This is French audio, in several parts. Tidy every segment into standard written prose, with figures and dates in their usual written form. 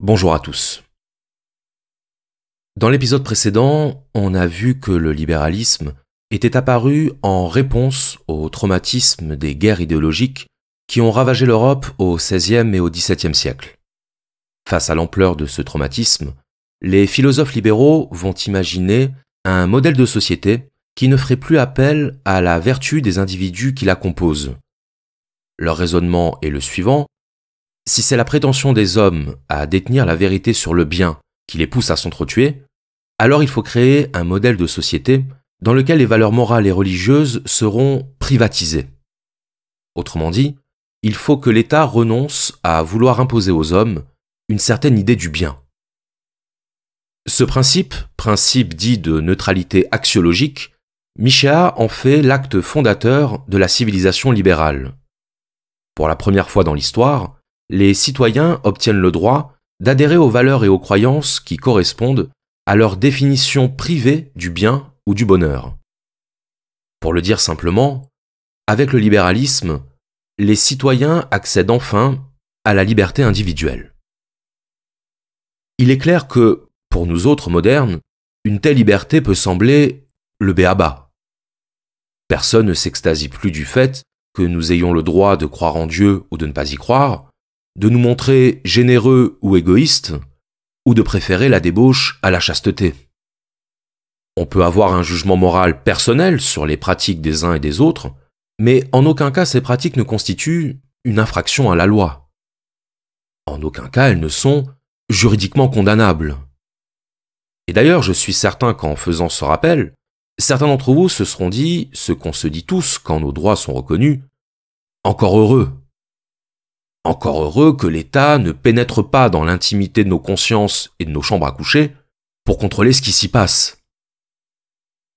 Bonjour à tous. Dans l'épisode précédent, on a vu que le libéralisme était apparu en réponse au traumatisme des guerres idéologiques qui ont ravagé l'Europe au XVIe et au XVIIe siècle. Face à l'ampleur de ce traumatisme, les philosophes libéraux vont imaginer un modèle de société qui ne ferait plus appel à la vertu des individus qui la composent. Leur raisonnement est le suivant: si c'est la prétention des hommes à détenir la vérité sur le bien qui les pousse à s'entretuer, alors il faut créer un modèle de société dans lequel les valeurs morales et religieuses seront privatisées. Autrement dit, il faut que l'État renonce à vouloir imposer aux hommes une certaine idée du bien. Ce principe dit de neutralité axiologique, Michéa en fait l'acte fondateur de la civilisation libérale. Pour la première fois dans l'histoire, les citoyens obtiennent le droit d'adhérer aux valeurs et aux croyances qui correspondent à leur définition privée du bien ou du bonheur. Pour le dire simplement, avec le libéralisme, les citoyens accèdent enfin à la liberté individuelle. Il est clair que, pour nous autres modernes, une telle liberté peut sembler le b.a.-ba. Personne ne s'extasie plus du fait que nous ayons le droit de croire en Dieu ou de ne pas y croire, de nous montrer généreux ou égoïstes, ou de préférer la débauche à la chasteté. On peut avoir un jugement moral personnel sur les pratiques des uns et des autres, mais en aucun cas ces pratiques ne constituent une infraction à la loi. En aucun cas elles ne sont juridiquement condamnables. Et d'ailleurs, je suis certain qu'en faisant ce rappel, certains d'entre vous se seront dit ce qu'on se dit tous quand nos droits sont reconnus: encore heureux. Encore heureux que l'État ne pénètre pas dans l'intimité de nos consciences et de nos chambres à coucher pour contrôler ce qui s'y passe.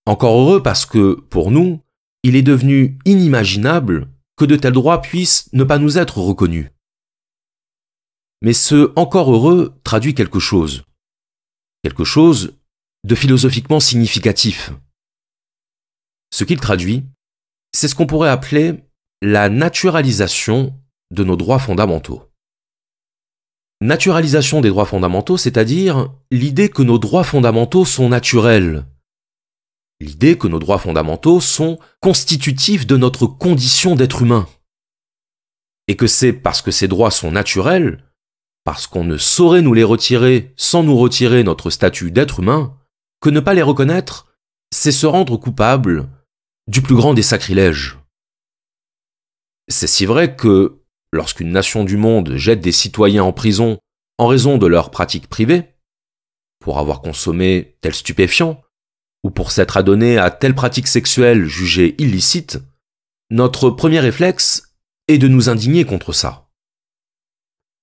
Encore heureux parce que, pour nous, il est devenu inimaginable que de tels droits puissent ne pas nous être reconnus. Mais ce « encore heureux » traduit quelque chose de philosophiquement significatif. Ce qu'il traduit, c'est ce qu'on pourrait appeler la naturalisation de nos droits fondamentaux. Naturalisation des droits fondamentaux, c'est-à-dire l'idée que nos droits fondamentaux sont naturels. L'idée que nos droits fondamentaux sont constitutifs de notre condition d'être humain. Et que c'est parce que ces droits sont naturels, parce qu'on ne saurait nous les retirer sans nous retirer notre statut d'être humain, que ne pas les reconnaître, c'est se rendre coupable du plus grand des sacrilèges. C'est si vrai que, lorsqu'une nation du monde jette des citoyens en prison en raison de leurs pratiques privées, pour avoir consommé tel stupéfiant, ou pour s'être adonné à telle pratique sexuelle jugée illicite, notre premier réflexe est de nous indigner contre ça.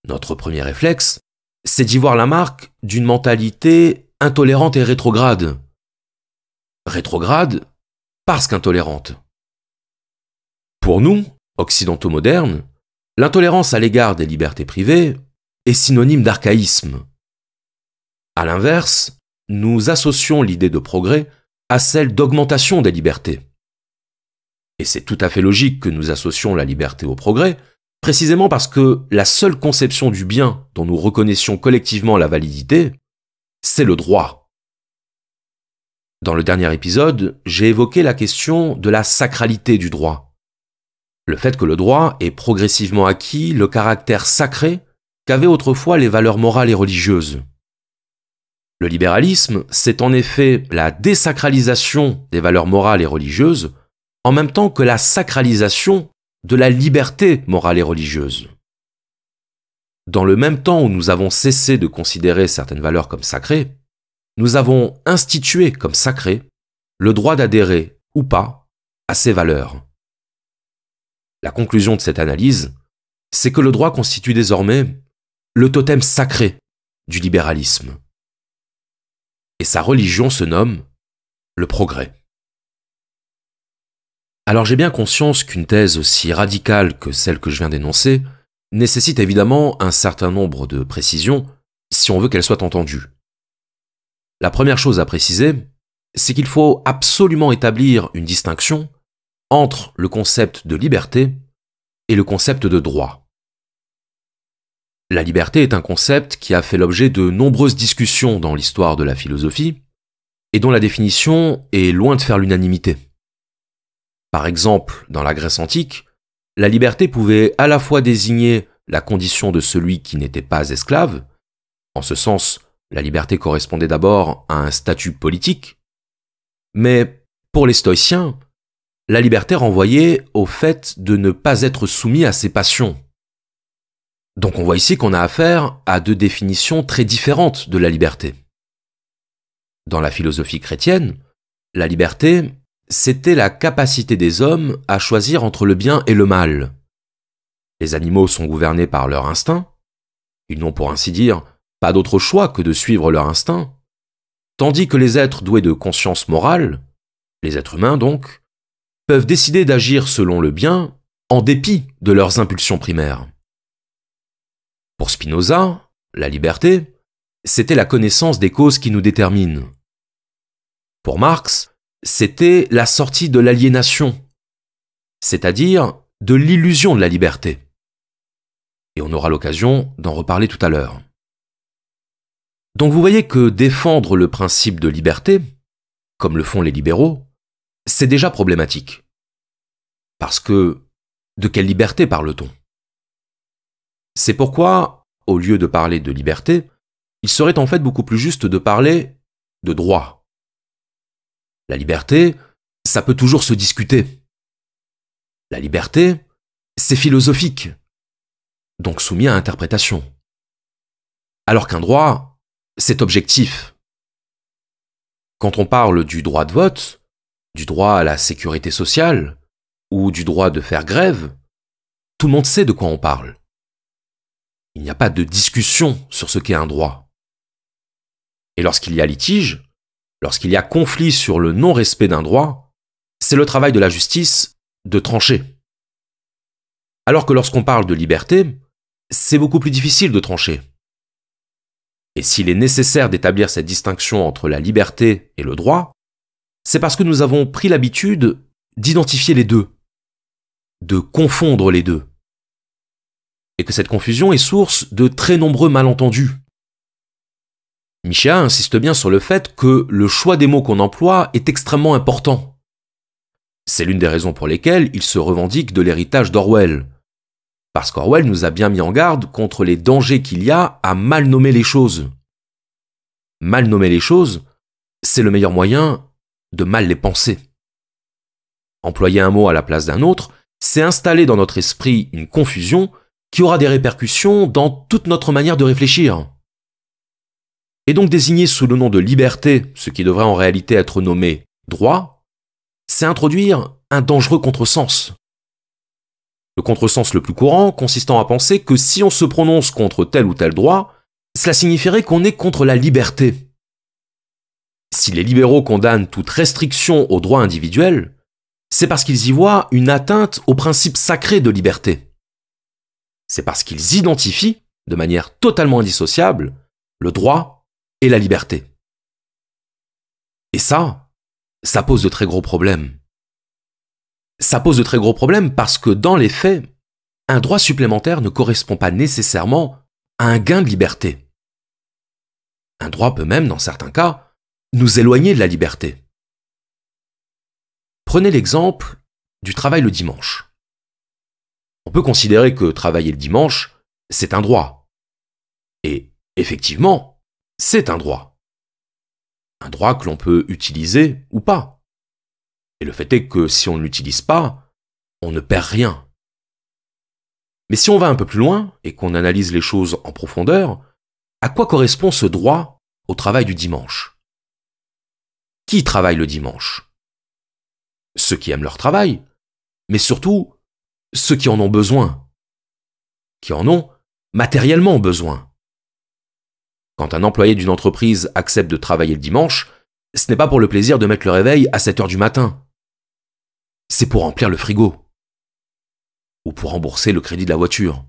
Notre premier réflexe, c'est d'y voir la marque d'une mentalité intolérante et rétrograde. Rétrograde parce qu'intolérante. Pour nous, occidentaux modernes, l'intolérance à l'égard des libertés privées est synonyme d'archaïsme. À l'inverse, nous associons l'idée de progrès à celle d'augmentation des libertés. Et c'est tout à fait logique que nous associons la liberté au progrès, précisément parce que la seule conception du bien dont nous reconnaissions collectivement la validité, c'est le droit. Dans le dernier épisode, j'ai évoqué la question de la sacralité du droit. Le fait que le droit ait progressivement acquis le caractère sacré qu'avaient autrefois les valeurs morales et religieuses. Le libéralisme, c'est en effet la désacralisation des valeurs morales et religieuses, en même temps que la sacralisation de la liberté morale et religieuse. Dans le même temps où nous avons cessé de considérer certaines valeurs comme sacrées, nous avons institué comme sacré le droit d'adhérer ou pas à ces valeurs. La conclusion de cette analyse, c'est que le droit constitue désormais le totem sacré du libéralisme. Et sa religion se nomme le progrès. Alors j'ai bien conscience qu'une thèse aussi radicale que celle que je viens d'énoncer nécessite évidemment un certain nombre de précisions si on veut qu'elle soit entendue. La première chose à préciser, c'est qu'il faut absolument établir une distinction entre le concept de liberté et le concept de droit. La liberté est un concept qui a fait l'objet de nombreuses discussions dans l'histoire de la philosophie et dont la définition est loin de faire l'unanimité. Par exemple, dans la Grèce antique, la liberté pouvait à la fois désigner la condition de celui qui n'était pas esclave, en ce sens, la liberté correspondait d'abord à un statut politique, mais pour les stoïciens, la liberté renvoyait au fait de ne pas être soumis à ses passions. Donc on voit ici qu'on a affaire à deux définitions très différentes de la liberté. Dans la philosophie chrétienne, la liberté, c'était la capacité des hommes à choisir entre le bien et le mal. Les animaux sont gouvernés par leur instinct, ils n'ont pour ainsi dire pas d'autre choix que de suivre leur instinct, tandis que les êtres doués de conscience morale, les êtres humains donc, peuvent décider d'agir selon le bien en dépit de leurs impulsions primaires. Pour Spinoza, la liberté, c'était la connaissance des causes qui nous déterminent. Pour Marx, c'était la sortie de l'aliénation, c'est-à-dire de l'illusion de la liberté. Et on aura l'occasion d'en reparler tout à l'heure. Donc vous voyez que défendre le principe de liberté, comme le font les libéraux, c'est déjà problématique. Parce que, de quelle liberté parle-t-on ? C'est pourquoi, au lieu de parler de liberté, il serait en fait beaucoup plus juste de parler de droit. La liberté, ça peut toujours se discuter. La liberté, c'est philosophique, donc soumis à interprétation. Alors qu'un droit, c'est objectif. Quand on parle du droit de vote, du droit à la sécurité sociale, ou du droit de faire grève, tout le monde sait de quoi on parle. Il n'y a pas de discussion sur ce qu'est un droit. Et lorsqu'il y a litige, lorsqu'il y a conflit sur le non-respect d'un droit, c'est le travail de la justice de trancher. Alors que lorsqu'on parle de liberté, c'est beaucoup plus difficile de trancher. Et s'il est nécessaire d'établir cette distinction entre la liberté et le droit, c'est parce que nous avons pris l'habitude d'identifier les deux, de confondre les deux. Et que cette confusion est source de très nombreux malentendus. Michéa insiste bien sur le fait que le choix des mots qu'on emploie est extrêmement important. C'est l'une des raisons pour lesquelles il se revendique de l'héritage d'Orwell. Parce qu'Orwell nous a bien mis en garde contre les dangers qu'il y a à mal nommer les choses. Mal nommer les choses, c'est le meilleur moyen de mal les penser. Employer un mot à la place d'un autre, c'est installer dans notre esprit une confusion qui aura des répercussions dans toute notre manière de réfléchir. Et donc désigner sous le nom de liberté ce qui devrait en réalité être nommé droit, c'est introduire un dangereux contresens. Le contresens le plus courant consistant à penser que si on se prononce contre tel ou tel droit, cela signifierait qu'on est contre la liberté. Si les libéraux condamnent toute restriction aux droits individuels, c'est parce qu'ils y voient une atteinte au principe sacré de liberté. C'est parce qu'ils identifient, de manière totalement indissociable, le droit et la liberté. Et ça pose de très gros problèmes. Ça pose de très gros problèmes parce que dans les faits, un droit supplémentaire ne correspond pas nécessairement à un gain de liberté. Un droit peut même, dans certains cas, nous éloigner de la liberté. Prenez l'exemple du travail le dimanche. On peut considérer que travailler le dimanche, c'est un droit. Et effectivement, c'est un droit. Un droit que l'on peut utiliser ou pas. Et le fait est que si on ne l'utilise pas, on ne perd rien. Mais si on va un peu plus loin et qu'on analyse les choses en profondeur, à quoi correspond ce droit au travail du dimanche ? Qui travaille le dimanche ? Ceux qui aiment leur travail, mais surtout ceux qui en ont besoin, qui en ont matériellement besoin. Quand un employé d'une entreprise accepte de travailler le dimanche, ce n'est pas pour le plaisir de mettre le réveil à 7 heures du matin. C'est pour remplir le frigo. Ou pour rembourser le crédit de la voiture.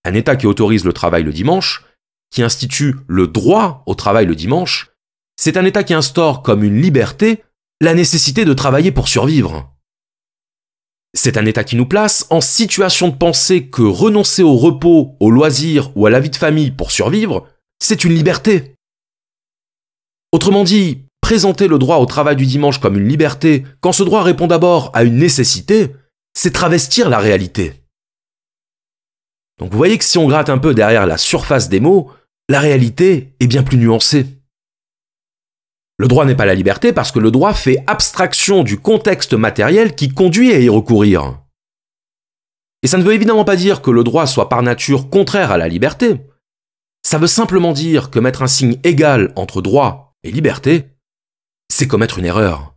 Un État qui autorise le travail le dimanche, qui institue le droit au travail le dimanche, c'est un État qui instaure comme une liberté la nécessité de travailler pour survivre. C'est un état qui nous place en situation de penser que renoncer au repos, au loisir ou à la vie de famille pour survivre, c'est une liberté. Autrement dit, présenter le droit au travail du dimanche comme une liberté quand ce droit répond d'abord à une nécessité, c'est travestir la réalité. Donc vous voyez que si on gratte un peu derrière la surface des mots, la réalité est bien plus nuancée. Le droit n'est pas la liberté parce que le droit fait abstraction du contexte matériel qui conduit à y recourir. Et ça ne veut évidemment pas dire que le droit soit par nature contraire à la liberté. Ça veut simplement dire que mettre un signe égal entre droit et liberté, c'est commettre une erreur.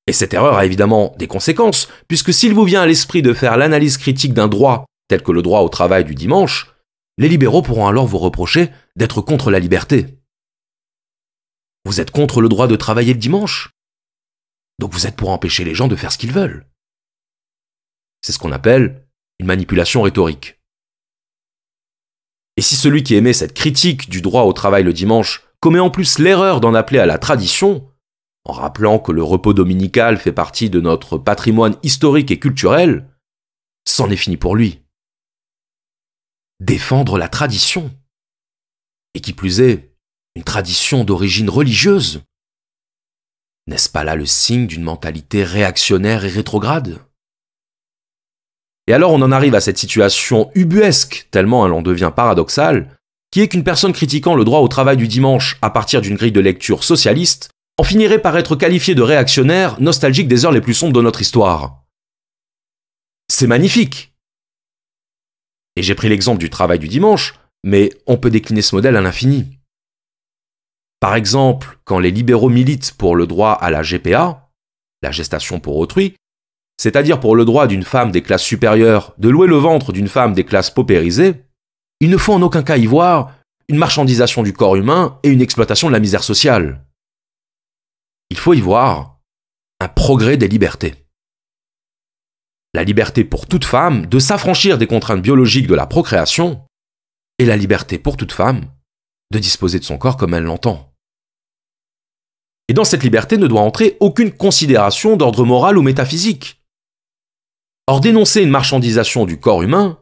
Et cette erreur a évidemment des conséquences, puisque s'il vous vient à l'esprit de faire l'analyse critique d'un droit, tel que le droit au travail du dimanche, les libéraux pourront alors vous reprocher d'être contre la liberté. Vous êtes contre le droit de travailler le dimanche? Donc vous êtes pour empêcher les gens de faire ce qu'ils veulent. C'est ce qu'on appelle une manipulation rhétorique. Et si celui qui émet cette critique du droit au travail le dimanche commet en plus l'erreur d'en appeler à la tradition, en rappelant que le repos dominical fait partie de notre patrimoine historique et culturel, c'en est fini pour lui. Défendre la tradition. Et qui plus est, une tradition d'origine religieuse. N'est-ce pas là le signe d'une mentalité réactionnaire et rétrograde? Et alors on en arrive à cette situation ubuesque, tellement elle en devient paradoxale, qui est qu'une personne critiquant le droit au travail du dimanche à partir d'une grille de lecture socialiste en finirait par être qualifiée de réactionnaire, nostalgique des heures les plus sombres de notre histoire. C'est magnifique. Et j'ai pris l'exemple du travail du dimanche, mais on peut décliner ce modèle à l'infini. Par exemple, quand les libéraux militent pour le droit à la GPA, la gestation pour autrui, c'est-à-dire pour le droit d'une femme des classes supérieures de louer le ventre d'une femme des classes paupérisées, il ne faut en aucun cas y voir une marchandisation du corps humain et une exploitation de la misère sociale. Il faut y voir un progrès des libertés. La liberté pour toute femme de s'affranchir des contraintes biologiques de la procréation et la liberté pour toute femme de disposer de son corps comme elle l'entend. Et dans cette liberté ne doit entrer aucune considération d'ordre moral ou métaphysique. Or, dénoncer une marchandisation du corps humain,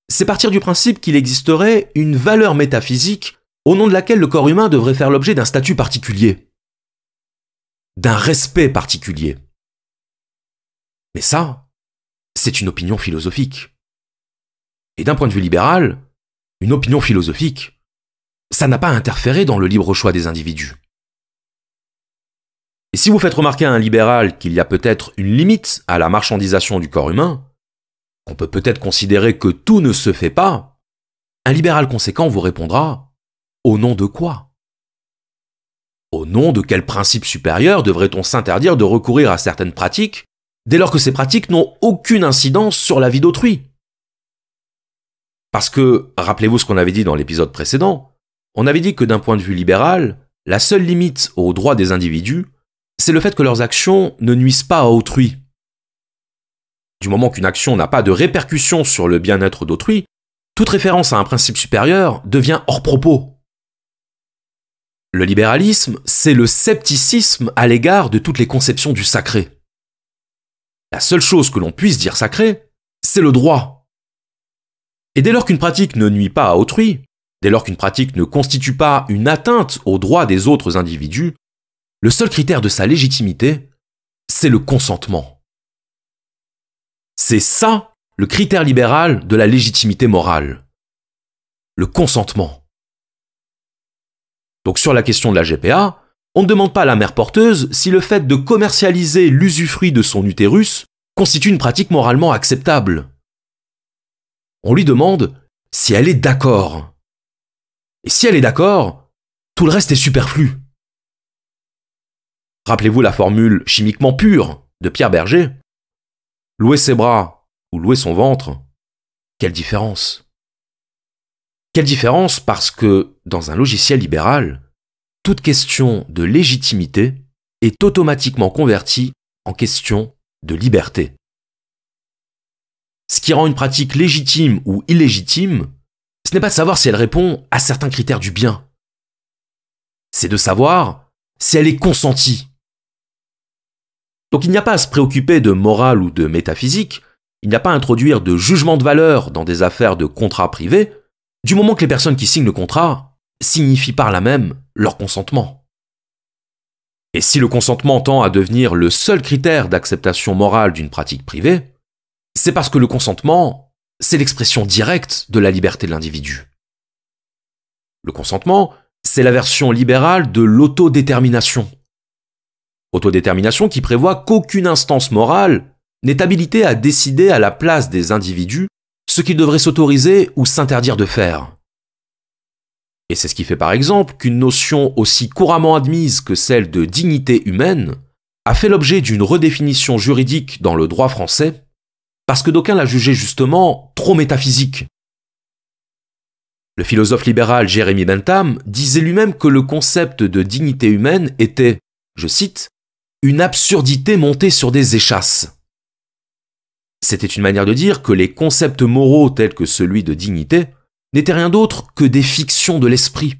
c'est partir du principe qu'il existerait une valeur métaphysique au nom de laquelle le corps humain devrait faire l'objet d'un statut particulier, d'un respect particulier. Mais ça, c'est une opinion philosophique. Et d'un point de vue libéral, une opinion philosophique, ça n'a pas interféré dans le libre choix des individus. Et si vous faites remarquer à un libéral qu'il y a peut-être une limite à la marchandisation du corps humain, qu'on peut peut-être considérer que tout ne se fait pas, un libéral conséquent vous répondra « Au nom de quoi ? Au nom de quel principe supérieur devrait-on s'interdire de recourir à certaines pratiques dès lors que ces pratiques n'ont aucune incidence sur la vie d'autrui ?» Parce que, rappelez-vous ce qu'on avait dit dans l'épisode précédent, on avait dit que d'un point de vue libéral, la seule limite aux droits des individus, c'est le fait que leurs actions ne nuisent pas à autrui. Du moment qu'une action n'a pas de répercussion sur le bien-être d'autrui, toute référence à un principe supérieur devient hors propos. Le libéralisme, c'est le scepticisme à l'égard de toutes les conceptions du sacré. La seule chose que l'on puisse dire sacrée, c'est le droit. Et dès lors qu'une pratique ne nuit pas à autrui, dès lors qu'une pratique ne constitue pas une atteinte aux droits des autres individus, le seul critère de sa légitimité, c'est le consentement. C'est ça le critère libéral de la légitimité morale. Le consentement. Donc sur la question de la GPA, on ne demande pas à la mère porteuse si le fait de commercialiser l'usufruit de son utérus constitue une pratique moralement acceptable. On lui demande si elle est d'accord. Et si elle est d'accord, tout le reste est superflu. Rappelez-vous la formule chimiquement pure de Pierre Berger. Louer ses bras ou louer son ventre, quelle différence? Quelle différence parce que, dans un logiciel libéral, toute question de légitimité est automatiquement convertie en question de liberté. Ce qui rend une pratique légitime ou illégitime, ce n'est pas de savoir si elle répond à certains critères du bien. C'est de savoir si elle est consentie. Donc il n'y a pas à se préoccuper de morale ou de métaphysique, il n'y a pas à introduire de jugement de valeur dans des affaires de contrat privés, du moment que les personnes qui signent le contrat signifient par là même leur consentement. Et si le consentement tend à devenir le seul critère d'acceptation morale d'une pratique privée, c'est parce que le consentement, c'est l'expression directe de la liberté de l'individu. Le consentement, c'est la version libérale de l'autodétermination. Autodétermination qui prévoit qu'aucune instance morale n'est habilitée à décider à la place des individus ce qu'ils devraient s'autoriser ou s'interdire de faire. Et c'est ce qui fait par exemple qu'une notion aussi couramment admise que celle de dignité humaine a fait l'objet d'une redéfinition juridique dans le droit français parce que d'aucuns la jugeaient justement trop métaphysique. Le philosophe libéral Jeremy Bentham disait lui-même que le concept de dignité humaine était, je cite, « une absurdité montée sur des échasses ». C'était une manière de dire que les concepts moraux tels que celui de dignité n'étaient rien d'autre que des fictions de l'esprit.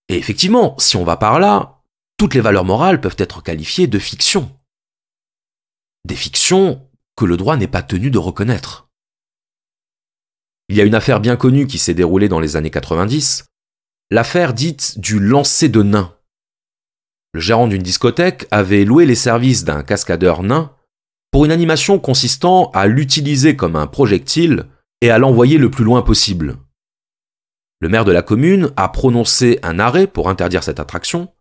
Et effectivement, si on va par là, toutes les valeurs morales peuvent être qualifiées de fictions. Des fictions que le droit n'est pas tenu de reconnaître. Il y a une affaire bien connue qui s'est déroulée dans les années 90, l'affaire dite du lancer de nains. Le gérant d'une discothèque avait loué les services d'un cascadeur nain pour une animation consistant à l'utiliser comme un projectile et à l'envoyer le plus loin possible. Le maire de la commune a prononcé un arrêt pour interdire cette attraction,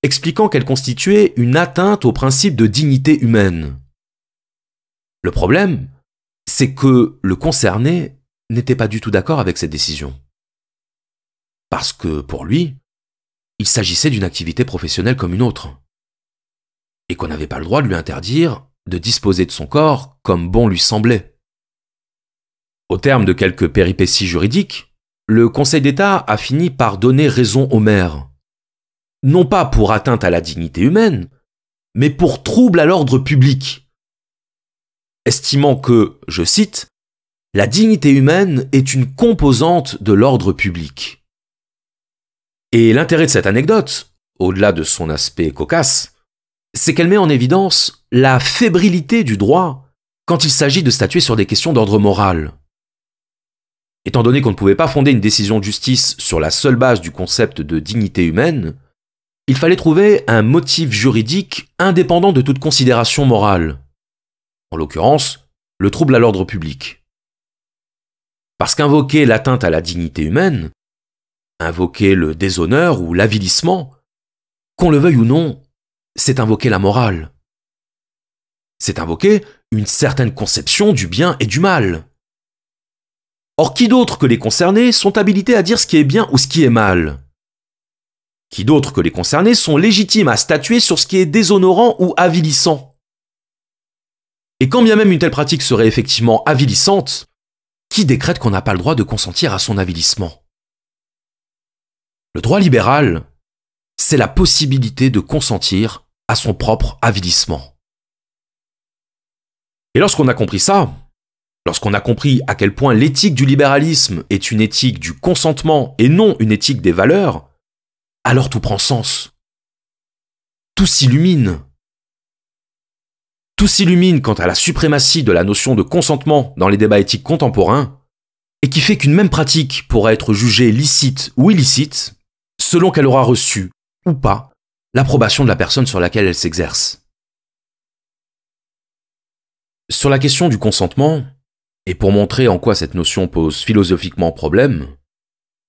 expliquant qu'elle constituait une atteinte au principe de dignité humaine. Le problème, c'est que le concerné n'était pas du tout d'accord avec cette décision. Parce que, pour lui, il s'agissait d'une activité professionnelle comme une autre. Et qu'on n'avait pas le droit de lui interdire de disposer de son corps comme bon lui semblait. Au terme de quelques péripéties juridiques, le Conseil d'État a fini par donner raison au maire. Non pas pour atteinte à la dignité humaine, mais pour trouble à l'ordre public. Estimant que, je cite, « la dignité humaine est une composante de l'ordre public ». Et l'intérêt de cette anecdote, au-delà de son aspect cocasse, c'est qu'elle met en évidence la fébrilité du droit quand il s'agit de statuer sur des questions d'ordre moral. Étant donné qu'on ne pouvait pas fonder une décision de justice sur la seule base du concept de dignité humaine, il fallait trouver un motif juridique indépendant de toute considération morale. En l'occurrence, le trouble à l'ordre public. Parce qu'invoquer l'atteinte à la dignité humaine, invoquer le déshonneur ou l'avilissement, qu'on le veuille ou non, c'est invoquer la morale. C'est invoquer une certaine conception du bien et du mal. Or, qui d'autre que les concernés sont habilités à dire ce qui est bien ou ce qui est mal? Qui d'autre que les concernés sont légitimes à statuer sur ce qui est déshonorant ou avilissant? Et quand bien même une telle pratique serait effectivement avilissante, qui décrète qu'on n'a pas le droit de consentir à son avilissement? Le droit libéral, c'est la possibilité de consentir à son propre avilissement. Et lorsqu'on a compris ça, lorsqu'on a compris à quel point l'éthique du libéralisme est une éthique du consentement et non une éthique des valeurs, alors tout prend sens. Tout s'illumine. Tout s'illumine quant à la suprématie de la notion de consentement dans les débats éthiques contemporains, et qui fait qu'une même pratique pourra être jugée licite ou illicite, selon qu'elle aura reçu, ou pas, l'approbation de la personne sur laquelle elle s'exerce. Sur la question du consentement, et pour montrer en quoi cette notion pose philosophiquement problème,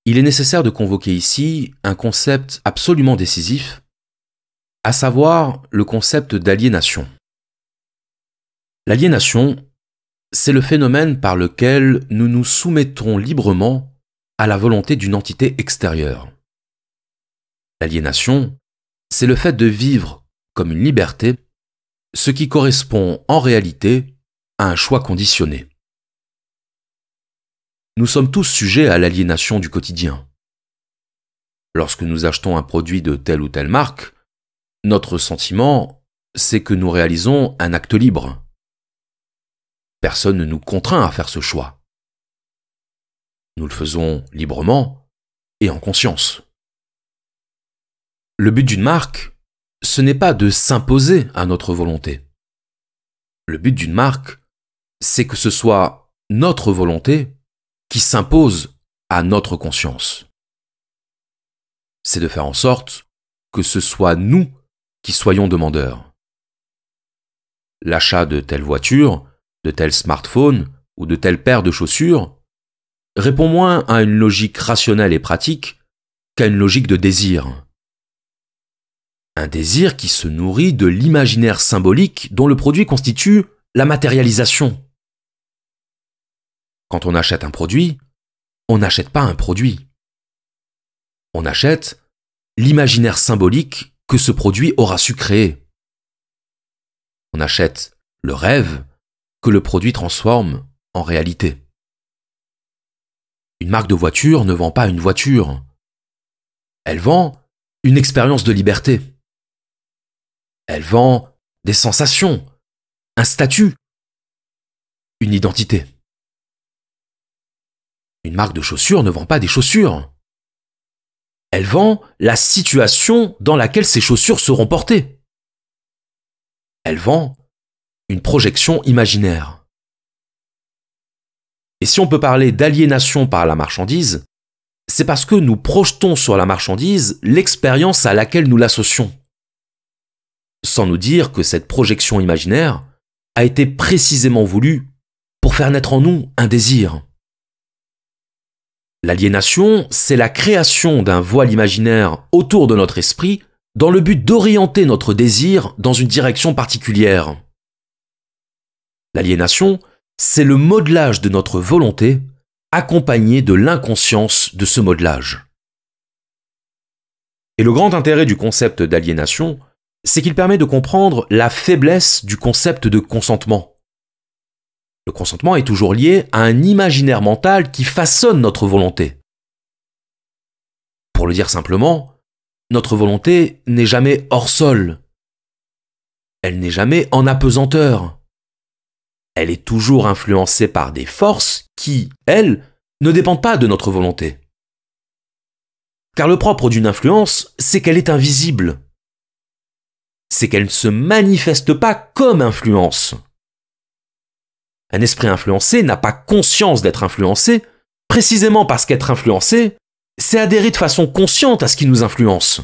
il est nécessaire de convoquer ici un concept absolument décisif, à savoir le concept d'aliénation. L'aliénation, c'est le phénomène par lequel nous nous soumettons librement à la volonté d'une entité extérieure. L'aliénation, c'est le fait de vivre comme une liberté, ce qui correspond en réalité à un choix conditionné. Nous sommes tous sujets à l'aliénation du quotidien. Lorsque nous achetons un produit de telle ou telle marque, notre sentiment, c'est que nous réalisons un acte libre. Personne ne nous contraint à faire ce choix. Nous le faisons librement et en conscience. Le but d'une marque, ce n'est pas de s'imposer à notre volonté. Le but d'une marque, c'est que ce soit notre volonté qui s'impose à notre conscience. C'est de faire en sorte que ce soit nous qui soyons demandeurs. L'achat de telle voiture, de tel smartphone ou de telle paire de chaussures répond moins à une logique rationnelle et pratique qu'à une logique de désir. Un désir qui se nourrit de l'imaginaire symbolique dont le produit constitue la matérialisation. Quand on achète un produit, on n'achète pas un produit. On achète l'imaginaire symbolique que ce produit aura su créer. On achète le rêve que le produit transforme en réalité. Une marque de voiture ne vend pas une voiture. Elle vend une expérience de liberté. Elle vend des sensations, un statut, une identité. Une marque de chaussures ne vend pas des chaussures. Elle vend la situation dans laquelle ces chaussures seront portées. Elle vend une projection imaginaire. Et si on peut parler d'aliénation par la marchandise, c'est parce que nous projetons sur la marchandise l'expérience à laquelle nous l'associons, sans nous dire que cette projection imaginaire a été précisément voulue pour faire naître en nous un désir. L'aliénation, c'est la création d'un voile imaginaire autour de notre esprit dans le but d'orienter notre désir dans une direction particulière. L'aliénation, c'est le modelage de notre volonté accompagné de l'inconscience de ce modelage. Et le grand intérêt du concept d'aliénation, c'est qu'il permet de comprendre la faiblesse du concept de consentement. Le consentement est toujours lié à un imaginaire mental qui façonne notre volonté. Pour le dire simplement, notre volonté n'est jamais hors sol. Elle n'est jamais en apesanteur. Elle est toujours influencée par des forces qui, elles, ne dépendent pas de notre volonté. Car le propre d'une influence, c'est qu'elle est invisible. C'est qu'elle ne se manifeste pas comme influence. Un esprit influencé n'a pas conscience d'être influencé, précisément parce qu'être influencé, c'est adhérer de façon consciente à ce qui nous influence.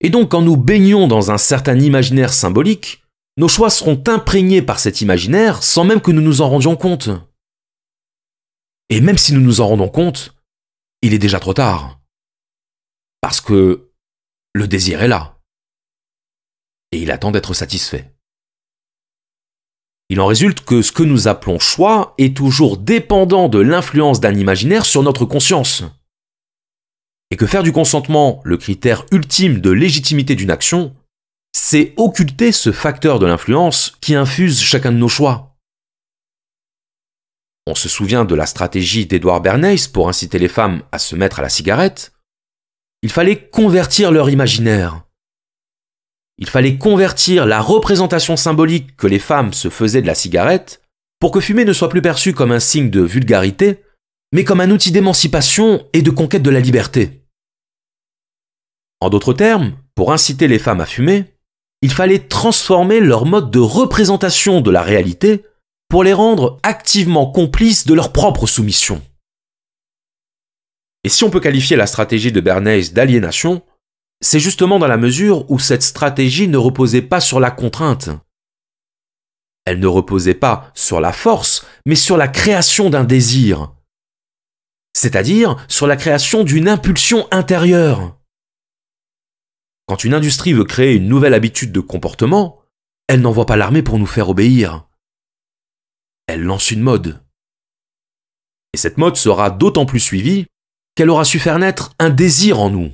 Et donc, quand nous baignons dans un certain imaginaire symbolique, nos choix seront imprégnés par cet imaginaire sans même que nous nous en rendions compte. Et même si nous nous en rendons compte, il est déjà trop tard. Parce que le désir est là. Et il attend d'être satisfait. Il en résulte que ce que nous appelons choix est toujours dépendant de l'influence d'un imaginaire sur notre conscience. Et que faire du consentement le critère ultime de légitimité d'une action, c'est occulter ce facteur de l'influence qui infuse chacun de nos choix. On se souvient de la stratégie d'Edward Bernays pour inciter les femmes à se mettre à la cigarette. Il fallait convertir leur imaginaire. Il fallait convertir la représentation symbolique que les femmes se faisaient de la cigarette pour que fumer ne soit plus perçu comme un signe de vulgarité, mais comme un outil d'émancipation et de conquête de la liberté. En d'autres termes, pour inciter les femmes à fumer, il fallait transformer leur mode de représentation de la réalité pour les rendre activement complices de leur propre soumission. Et si on peut qualifier la stratégie de Bernays d'aliénation, c'est justement dans la mesure où cette stratégie ne reposait pas sur la contrainte. Elle ne reposait pas sur la force, mais sur la création d'un désir. C'est-à-dire sur la création d'une impulsion intérieure. Quand une industrie veut créer une nouvelle habitude de comportement, elle n'envoie pas l'armée pour nous faire obéir. Elle lance une mode. Et cette mode sera d'autant plus suivie qu'elle aura su faire naître un désir en nous.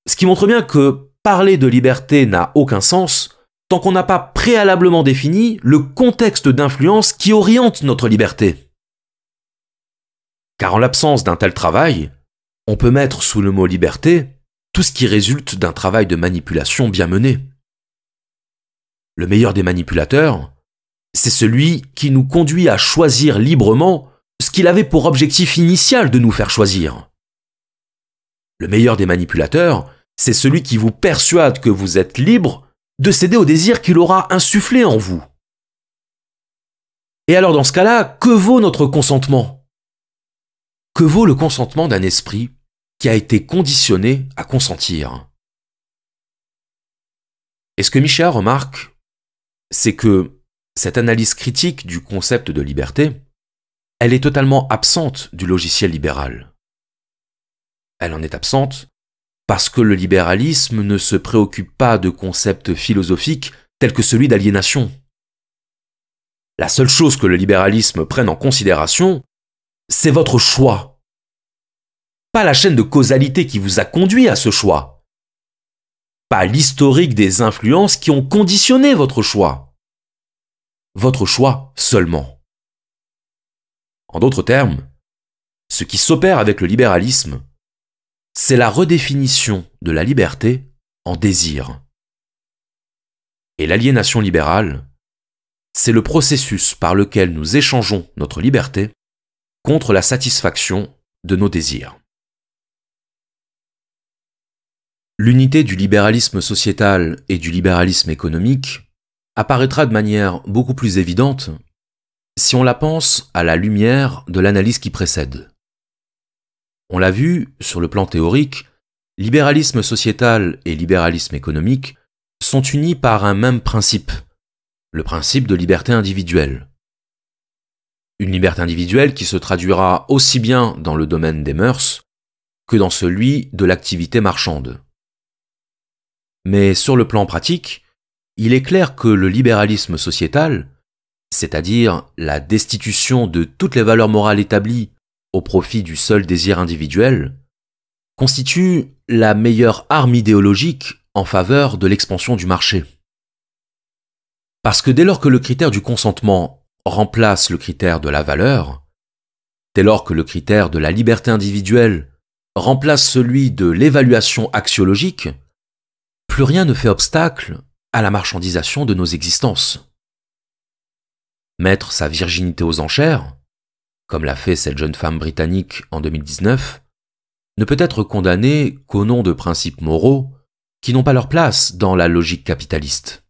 Ce qui montre bien que parler de liberté n'a aucun sens tant qu'on n'a pas préalablement défini le contexte d'influence qui oriente notre liberté. Car en l'absence d'un tel travail, on peut mettre sous le mot liberté tout ce qui résulte d'un travail de manipulation bien mené. Le meilleur des manipulateurs, c'est celui qui nous conduit à choisir librement ce qu'il avait pour objectif initial de nous faire choisir. Le meilleur des manipulateurs, C'est celui qui vous persuade que vous êtes libre de céder au désir qu'il aura insufflé en vous. Et alors dans ce cas-là, que vaut notre consentement? Que vaut le consentement d'un esprit qui a été conditionné à consentir? Et ce que Michéa remarque, c'est que cette analyse critique du concept de liberté, elle est totalement absente du logiciel libéral. Elle en est absente parce que le libéralisme ne se préoccupe pas de concepts philosophiques tels que celui d'aliénation. La seule chose que le libéralisme prenne en considération, c'est votre choix. Pas la chaîne de causalité qui vous a conduit à ce choix. Pas l'historique des influences qui ont conditionné votre choix. Votre choix seulement. En d'autres termes, ce qui s'opère avec le libéralisme, c'est la redéfinition de la liberté en désir. Et l'aliénation libérale, c'est le processus par lequel nous échangeons notre liberté contre la satisfaction de nos désirs. L'unité du libéralisme sociétal et du libéralisme économique apparaîtra de manière beaucoup plus évidente si on la pense à la lumière de l'analyse qui précède. On l'a vu, sur le plan théorique, libéralisme sociétal et libéralisme économique sont unis par un même principe, le principe de liberté individuelle. Une liberté individuelle qui se traduira aussi bien dans le domaine des mœurs que dans celui de l'activité marchande. Mais sur le plan pratique, il est clair que le libéralisme sociétal, c'est-à-dire la destitution de toutes les valeurs morales établies au profit du seul désir individuel, constitue la meilleure arme idéologique en faveur de l'expansion du marché. Parce que dès lors que le critère du consentement remplace le critère de la valeur, dès lors que le critère de la liberté individuelle remplace celui de l'évaluation axiologique, plus rien ne fait obstacle à la marchandisation de nos existences. Mettre sa virginité aux enchères, comme l'a fait cette jeune femme britannique en 2019, ne peut être condamné qu'au nom de principes moraux qui n'ont pas leur place dans la logique capitaliste.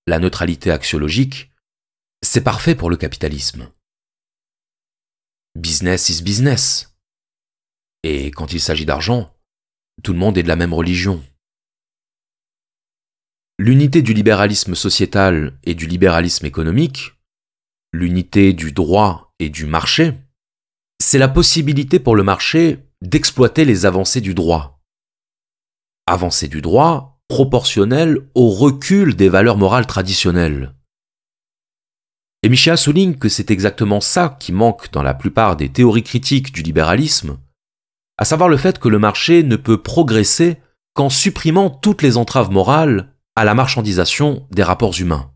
La neutralité axiologique, c'est parfait pour le capitalisme. Business is business. Et quand il s'agit d'argent, tout le monde est de la même religion. L'unité du libéralisme sociétal et du libéralisme économique, l'unité du droit et du marché, c'est la possibilité pour le marché d'exploiter les avancées du droit. Avancées du droit proportionnelles au recul des valeurs morales traditionnelles. Et Michéa souligne que c'est exactement ça qui manque dans la plupart des théories critiques du libéralisme, à savoir le fait que le marché ne peut progresser qu'en supprimant toutes les entraves morales à la marchandisation des rapports humains.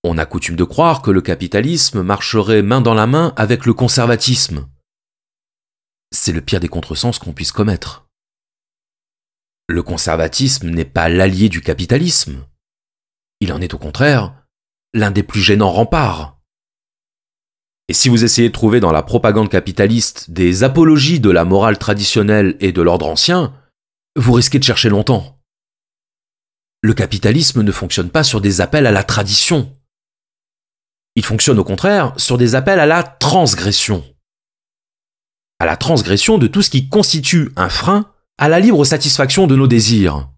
On a coutume de croire que le capitalisme marcherait main dans la main avec le conservatisme. C'est le pire des contresens qu'on puisse commettre. Le conservatisme n'est pas l'allié du capitalisme. Il en est au contraire l'un des plus gênants remparts. Et si vous essayez de trouver dans la propagande capitaliste des apologies de la morale traditionnelle et de l'ordre ancien, vous risquez de chercher longtemps. Le capitalisme ne fonctionne pas sur des appels à la tradition. Il fonctionne au contraire sur des appels à la transgression. À la transgression de tout ce qui constitue un frein à la libre satisfaction de nos désirs.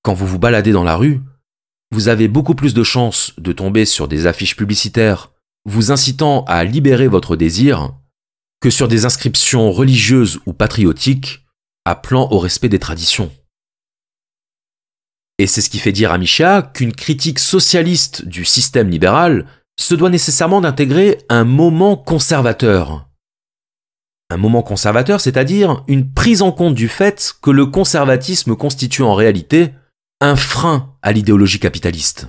Quand vous vous baladez dans la rue, vous avez beaucoup plus de chances de tomber sur des affiches publicitaires vous incitant à libérer votre désir que sur des inscriptions religieuses ou patriotiques appelant au respect des traditions. Et c'est ce qui fait dire à Michéa qu'une critique socialiste du système libéral se doit nécessairement d'intégrer un moment conservateur. Un moment conservateur, c'est-à-dire une prise en compte du fait que le conservatisme constitue en réalité un frein à l'idéologie capitaliste.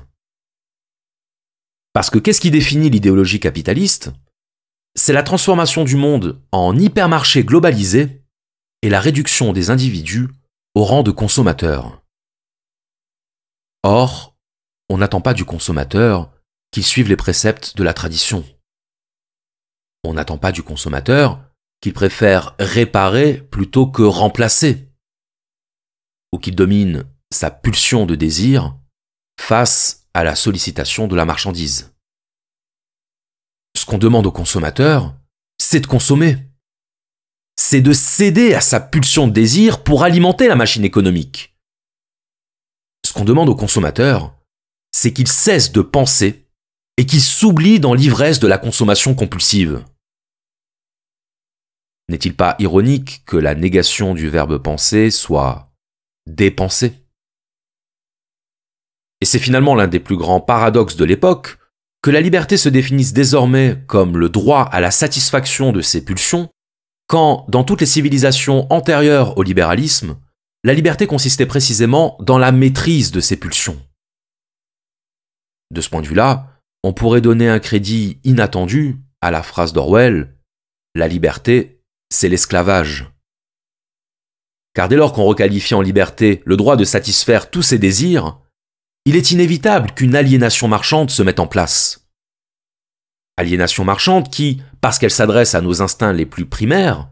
Parce que qu'est-ce qui définit l'idéologie capitaliste? C'est la transformation du monde en hypermarché globalisé et la réduction des individus au rang de consommateurs. Or, on n'attend pas du consommateur qu'il suive les préceptes de la tradition. On n'attend pas du consommateur qu'il préfère réparer plutôt que remplacer, ou qu'il domine sa pulsion de désir face à la sollicitation de la marchandise. Ce qu'on demande au consommateur, c'est de consommer. C'est de céder à sa pulsion de désir pour alimenter la machine économique. Ce qu'on demande au consommateur, c'est qu'il cesse de penser et qu'il s'oublie dans l'ivresse de la consommation compulsive. N'est-il pas ironique que la négation du verbe penser soit dépenser ? Et c'est finalement l'un des plus grands paradoxes de l'époque que la liberté se définisse désormais comme le droit à la satisfaction de ses pulsions, quand, dans toutes les civilisations antérieures au libéralisme, la liberté consistait précisément dans la maîtrise de ses pulsions. De ce point de vue-là, on pourrait donner un crédit inattendu à la phrase d'Orwell « La liberté, c'est l'esclavage ». Car dès lors qu'on requalifie en liberté le droit de satisfaire tous ses désirs, il est inévitable qu'une aliénation marchande se mette en place. Aliénation marchande qui, parce qu'elle s'adresse à nos instincts les plus primaires,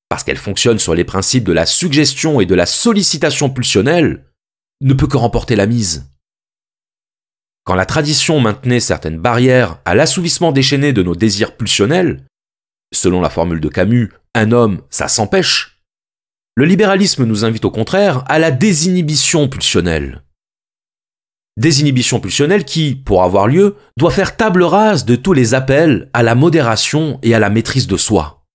parce qu'elle fonctionne sur les principes de la suggestion et de la sollicitation pulsionnelle, ne peut que remporter la mise. Quand la tradition maintenait certaines barrières à l'assouvissement déchaîné de nos désirs pulsionnels, selon la formule de Camus, un homme, ça s'empêche, le libéralisme nous invite au contraire à la désinhibition pulsionnelle. Désinhibition pulsionnelle qui, pour avoir lieu, doit faire table rase de tous les appels à la modération et à la maîtrise de soi.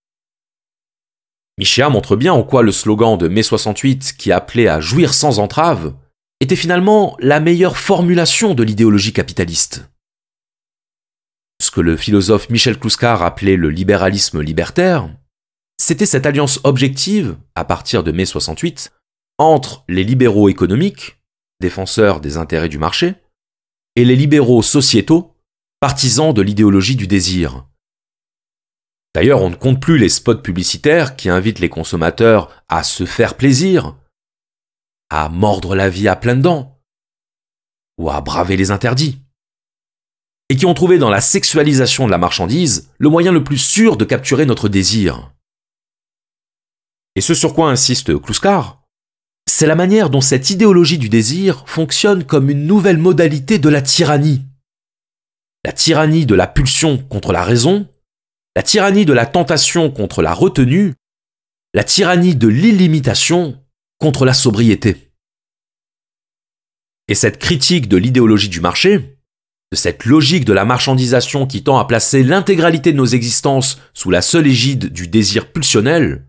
Michéa montre bien en quoi le slogan de mai 68 qui appelait à jouir sans entrave était finalement la meilleure formulation de l'idéologie capitaliste. Ce que le philosophe Michel Clouscar appelait le libéralisme libertaire, c'était cette alliance objective, à partir de mai 68, entre les libéraux économiques, défenseurs des intérêts du marché, et les libéraux sociétaux, partisans de l'idéologie du désir. D'ailleurs, on ne compte plus les spots publicitaires qui invitent les consommateurs à se faire plaisir, à mordre la vie à pleines dents, ou à braver les interdits, et qui ont trouvé dans la sexualisation de la marchandise le moyen le plus sûr de capturer notre désir. Et ce sur quoi insiste Clouscar, c'est la manière dont cette idéologie du désir fonctionne comme une nouvelle modalité de la tyrannie. La tyrannie de la pulsion contre la raison, la tyrannie de la tentation contre la retenue, la tyrannie de l'illimitation contre la sobriété. Et cette critique de l'idéologie du marché, de cette logique de la marchandisation qui tend à placer l'intégralité de nos existences sous la seule égide du désir pulsionnel,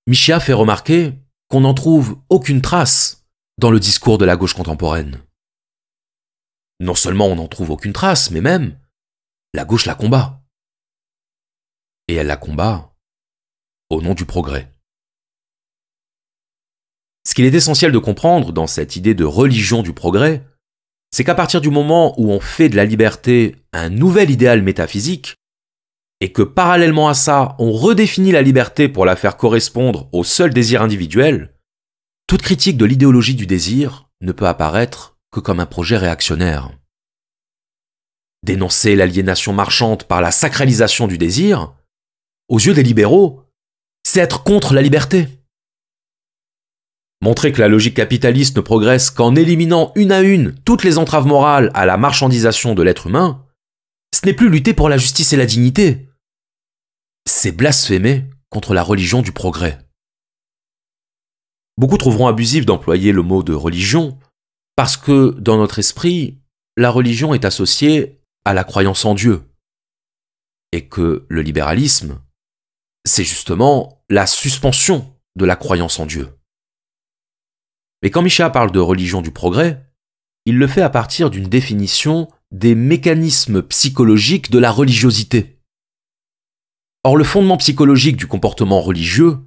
Michéa fait remarquer qu'on n'en trouve aucune trace dans le discours de la gauche contemporaine. Non seulement on n'en trouve aucune trace, mais même la gauche la combat. Et elle la combat au nom du progrès. Ce qu'il est essentiel de comprendre dans cette idée de religion du progrès, c'est qu'à partir du moment où on fait de la liberté un nouvel idéal métaphysique, et que parallèlement à ça, on redéfinit la liberté pour la faire correspondre au seul désir individuel, toute critique de l'idéologie du désir ne peut apparaître que comme un projet réactionnaire. Dénoncer l'aliénation marchande par la sacralisation du désir, aux yeux des libéraux, c'est être contre la liberté. Montrer que la logique capitaliste ne progresse qu'en éliminant une à une toutes les entraves morales à la marchandisation de l'être humain, ce n'est plus lutter pour la justice et la dignité. C'est blasphémer contre la religion du progrès. Beaucoup trouveront abusif d'employer le mot de religion parce que, dans notre esprit, la religion est associée à la croyance en Dieu. Et que le libéralisme, c'est justement la suspension de la croyance en Dieu. Mais quand Michéa parle de religion du progrès, il le fait à partir d'une définition des mécanismes psychologiques de la religiosité. Or, le fondement psychologique du comportement religieux,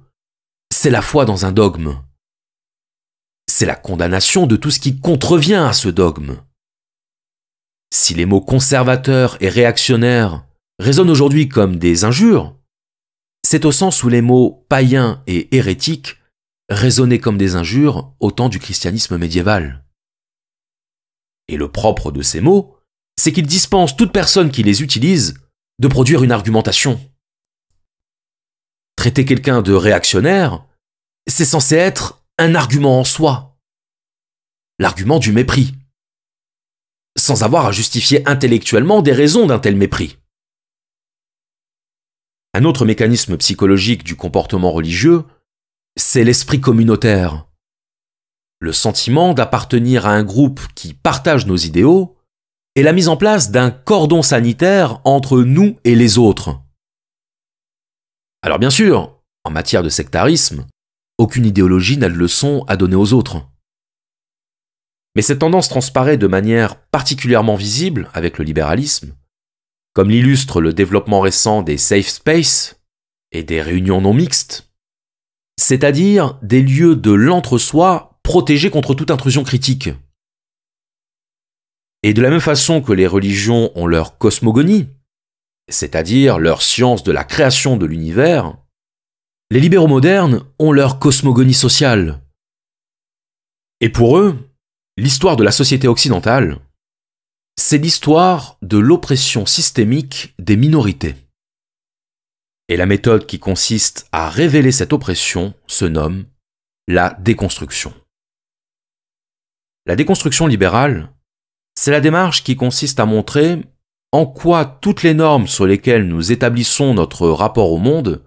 c'est la foi dans un dogme. C'est la condamnation de tout ce qui contrevient à ce dogme. Si les mots conservateurs et réactionnaires résonnent aujourd'hui comme des injures, c'est au sens où les mots païens et hérétiques résonnaient comme des injures au temps du christianisme médiéval. Et le propre de ces mots, c'est qu'ils dispensent toute personne qui les utilise de produire une argumentation. traiter quelqu'un de réactionnaire, c'est censé être un argument en soi. L'argument du mépris. Sans avoir à justifier intellectuellement des raisons d'un tel mépris. Un autre mécanisme psychologique du comportement religieux, c'est l'esprit communautaire. Le sentiment d'appartenir à un groupe qui partage nos idéaux et la mise en place d'un cordon sanitaire entre nous et les autres. Alors bien sûr, en matière de sectarisme, aucune idéologie n'a de leçon à donner aux autres. Mais cette tendance transparaît de manière particulièrement visible avec le libéralisme, comme l'illustre le développement récent des safe spaces et des réunions non mixtes, c'est-à-dire des lieux de l'entre-soi protégés contre toute intrusion critique. Et de la même façon que les religions ont leur cosmogonie, c'est-à-dire leur science de la création de l'univers, les libéraux modernes ont leur cosmogonie sociale. Et pour eux, l'histoire de la société occidentale, c'est l'histoire de l'oppression systémique des minorités. Et la méthode qui consiste à révéler cette oppression se nomme la déconstruction. La déconstruction libérale, c'est la démarche qui consiste à montrer en quoi toutes les normes sur lesquelles nous établissons notre rapport au monde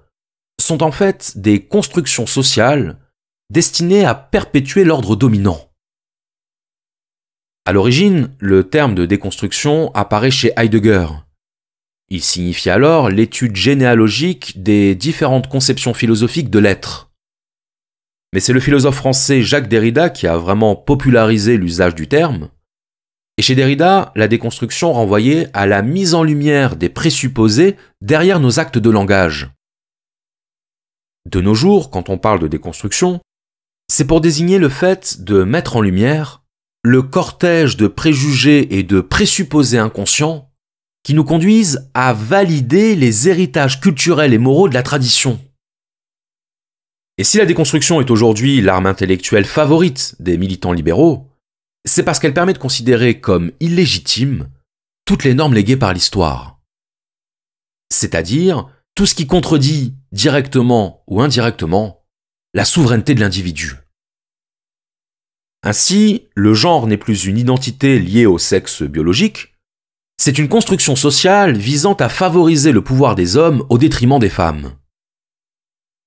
sont en fait des constructions sociales destinées à perpétuer l'ordre dominant. À l'origine, le terme de déconstruction apparaît chez Heidegger. Il signifie alors l'étude généalogique des différentes conceptions philosophiques de l'être. Mais c'est le philosophe français Jacques Derrida qui a vraiment popularisé l'usage du terme. Et chez Derrida, la déconstruction renvoyait à la mise en lumière des présupposés derrière nos actes de langage. De nos jours, quand on parle de déconstruction, c'est pour désigner le fait de mettre en lumière le cortège de préjugés et de présupposés inconscients qui nous conduisent à valider les héritages culturels et moraux de la tradition. Et si la déconstruction est aujourd'hui l'arme intellectuelle favorite des militants libéraux, c'est parce qu'elle permet de considérer comme illégitimes toutes les normes léguées par l'histoire. C'est-à-dire tout ce qui contredit directement ou indirectement la souveraineté de l'individu. Ainsi, le genre n'est plus une identité liée au sexe biologique, c'est une construction sociale visant à favoriser le pouvoir des hommes au détriment des femmes.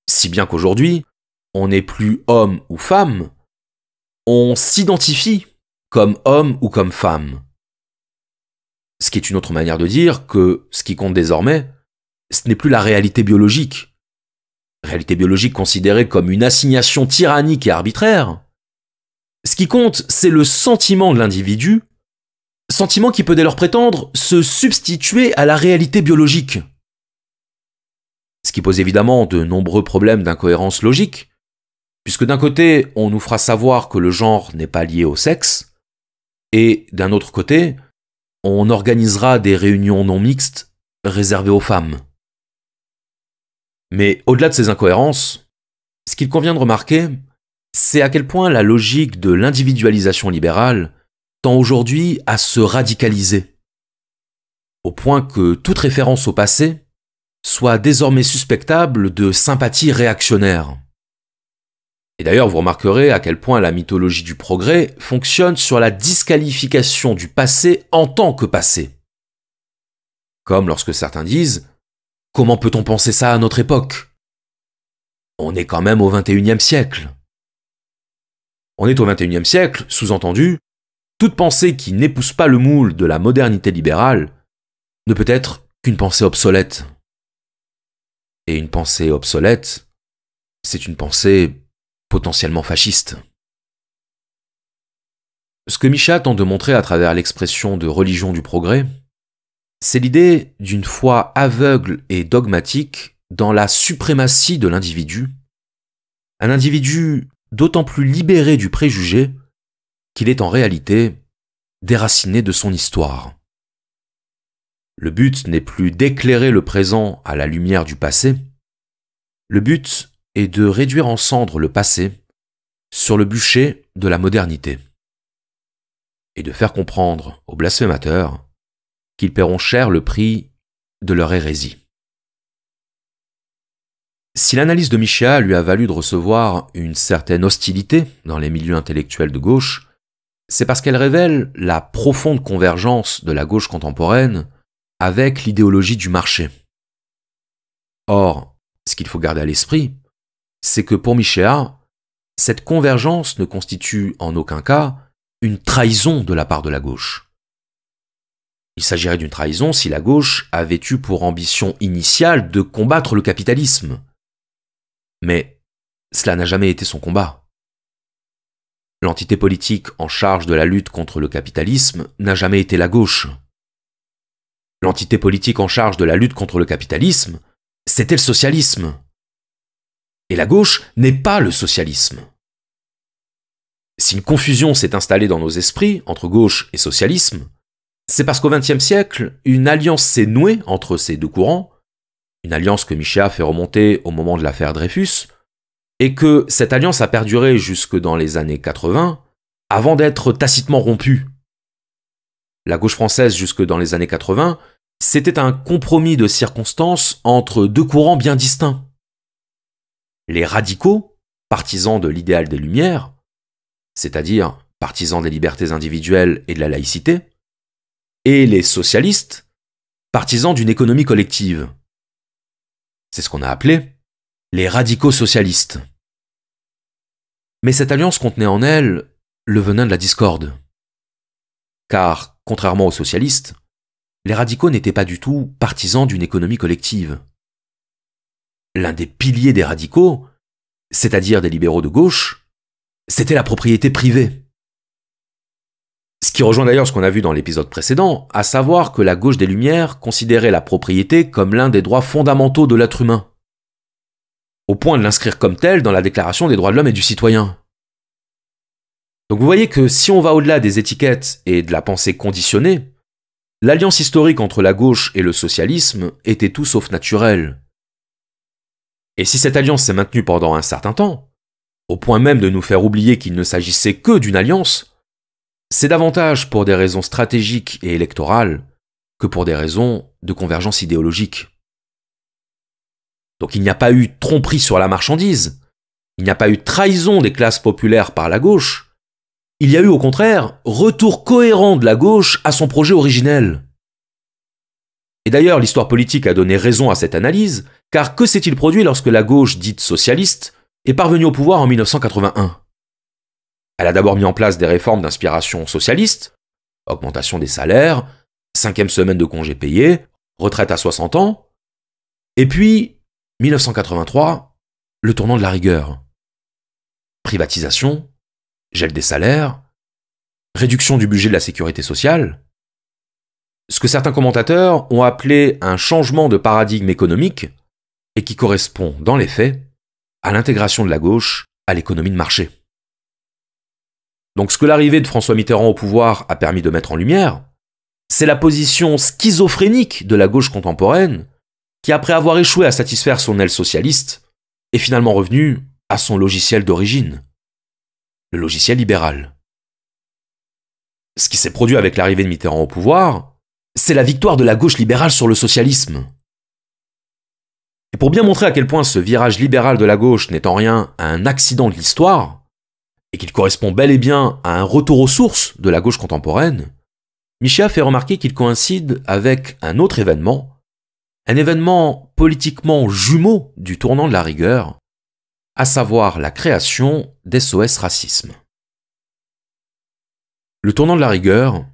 Si bien qu'aujourd'hui, on n'est plus homme ou femme, on s'identifie comme homme ou comme femme. Ce qui est une autre manière de dire que ce qui compte désormais, ce n'est plus la réalité biologique. Réalité biologique considérée comme une assignation tyrannique et arbitraire. Ce qui compte, c'est le sentiment de l'individu, sentiment qui peut dès lors prétendre se substituer à la réalité biologique. Ce qui pose évidemment de nombreux problèmes d'incohérence logique, puisque d'un côté, on nous fera savoir que le genre n'est pas lié au sexe, et d'un autre côté, on organisera des réunions non mixtes réservées aux femmes. Mais au-delà de ces incohérences, ce qu'il convient de remarquer, c'est à quel point la logique de l'individualisation libérale tend aujourd'hui à se radicaliser, au point que toute référence au passé soit désormais suspectable de sympathie réactionnaire. Et d'ailleurs, vous remarquerez à quel point la mythologie du progrès fonctionne sur la disqualification du passé en tant que passé. Comme lorsque certains disent « Comment peut-on penser ça à notre époque ? On est quand même au XXIe siècle. » On est au XXIe siècle, sous-entendu, toute pensée qui n'épouse pas le moule de la modernité libérale ne peut être qu'une pensée obsolète. Et une pensée obsolète, c'est une pensée potentiellement fasciste. Ce que Micha tente de montrer à travers l'expression de religion du progrès, c'est l'idée d'une foi aveugle et dogmatique dans la suprématie de l'individu, un individu d'autant plus libéré du préjugé qu'il est en réalité déraciné de son histoire. Le but n'est plus d'éclairer le présent à la lumière du passé, le but est de réduire en cendres le passé sur le bûcher de la modernité et de faire comprendre aux blasphémateurs qu'ils paieront cher le prix de leur hérésie. Si l'analyse de Michéa lui a valu de recevoir une certaine hostilité dans les milieux intellectuels de gauche, c'est parce qu'elle révèle la profonde convergence de la gauche contemporaine avec l'idéologie du marché. Or, ce qu'il faut garder à l'esprit, c'est que pour Michéa, cette convergence ne constitue en aucun cas une trahison de la part de la gauche. Il s'agirait d'une trahison si la gauche avait eu pour ambition initiale de combattre le capitalisme. Mais cela n'a jamais été son combat. L'entité politique en charge de la lutte contre le capitalisme n'a jamais été la gauche. L'entité politique en charge de la lutte contre le capitalisme, c'était le socialisme. Et la gauche n'est pas le socialisme. Si une confusion s'est installée dans nos esprits entre gauche et socialisme, c'est parce qu'au XXe siècle, une alliance s'est nouée entre ces deux courants, une alliance que Michéa fait remonter au moment de l'affaire Dreyfus, et que cette alliance a perduré jusque dans les années 80, avant d'être tacitement rompue. La gauche française jusque dans les années 80, c'était un compromis de circonstances entre deux courants bien distincts. Les radicaux, partisans de l'idéal des Lumières, c'est-à-dire partisans des libertés individuelles et de la laïcité, et les socialistes, partisans d'une économie collective. C'est ce qu'on a appelé les radicaux socialistes. Mais cette alliance contenait en elle le venin de la discorde. Car, contrairement aux socialistes, les radicaux n'étaient pas du tout partisans d'une économie collective. L'un des piliers des radicaux, c'est-à-dire des libéraux de gauche, c'était la propriété privée. Ce qui rejoint d'ailleurs ce qu'on a vu dans l'épisode précédent, à savoir que la gauche des Lumières considérait la propriété comme l'un des droits fondamentaux de l'être humain, au point de l'inscrire comme tel dans la Déclaration des droits de l'homme et du citoyen. Donc vous voyez que si on va au-delà des étiquettes et de la pensée conditionnée, l'alliance historique entre la gauche et le socialisme était tout sauf naturelle. Et si cette alliance s'est maintenue pendant un certain temps, au point même de nous faire oublier qu'il ne s'agissait que d'une alliance, c'est davantage pour des raisons stratégiques et électorales que pour des raisons de convergence idéologique. Donc il n'y a pas eu tromperie sur la marchandise, il n'y a pas eu trahison des classes populaires par la gauche, il y a eu au contraire retour cohérent de la gauche à son projet originel. Et d'ailleurs, l'histoire politique a donné raison à cette analyse, car que s'est-il produit lorsque la gauche dite socialiste est parvenue au pouvoir en 1981 ? Elle a d'abord mis en place des réformes d'inspiration socialiste, augmentation des salaires, 5e semaine de congés payés, retraite à 60 ans, et puis, 1983, le tournant de la rigueur. Privatisation, gel des salaires, réduction du budget de la sécurité sociale, ce que certains commentateurs ont appelé un changement de paradigme économique et qui correspond, dans les faits, à l'intégration de la gauche à l'économie de marché. Donc ce que l'arrivée de François Mitterrand au pouvoir a permis de mettre en lumière, c'est la position schizophrénique de la gauche contemporaine qui, après avoir échoué à satisfaire son aile socialiste, est finalement revenue à son logiciel d'origine, le logiciel libéral. Ce qui s'est produit avec l'arrivée de Mitterrand au pouvoir, c'est la victoire de la gauche libérale sur le socialisme. Et pour bien montrer à quel point ce virage libéral de la gauche n'est en rien un accident de l'histoire, et qu'il correspond bel et bien à un retour aux sources de la gauche contemporaine, Michéa fait remarquer qu'il coïncide avec un autre événement, un événement politiquement jumeau du tournant de la rigueur, à savoir la création d'SOS Racisme. Le tournant de la rigueur,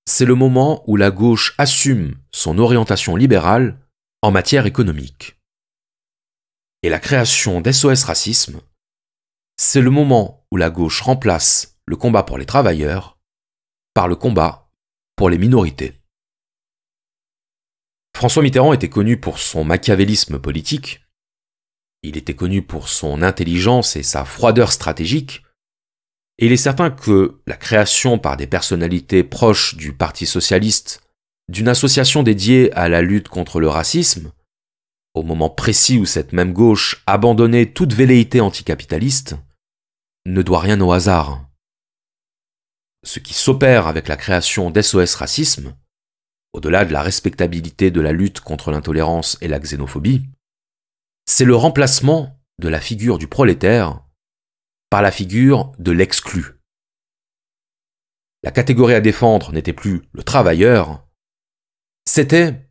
c'est le moment où la gauche assume son orientation libérale en matière économique. Et la création d'SOS Racisme, c'est le moment où la gauche remplace le combat pour les travailleurs par le combat pour les minorités. François Mitterrand était connu pour son machiavélisme politique, il était connu pour son intelligence et sa froideur stratégique, et il est certain que la création par des personnalités proches du Parti socialiste d'une association dédiée à la lutte contre le racisme, au moment précis où cette même gauche abandonnait toute velléité anticapitaliste, ne doit rien au hasard. Ce qui s'opère avec la création d'SOS Racisme, au-delà de la respectabilité de la lutte contre l'intolérance et la xénophobie, c'est le remplacement de la figure du prolétaire par la figure de l'exclu. La catégorie à défendre n'était plus le travailleur, c'était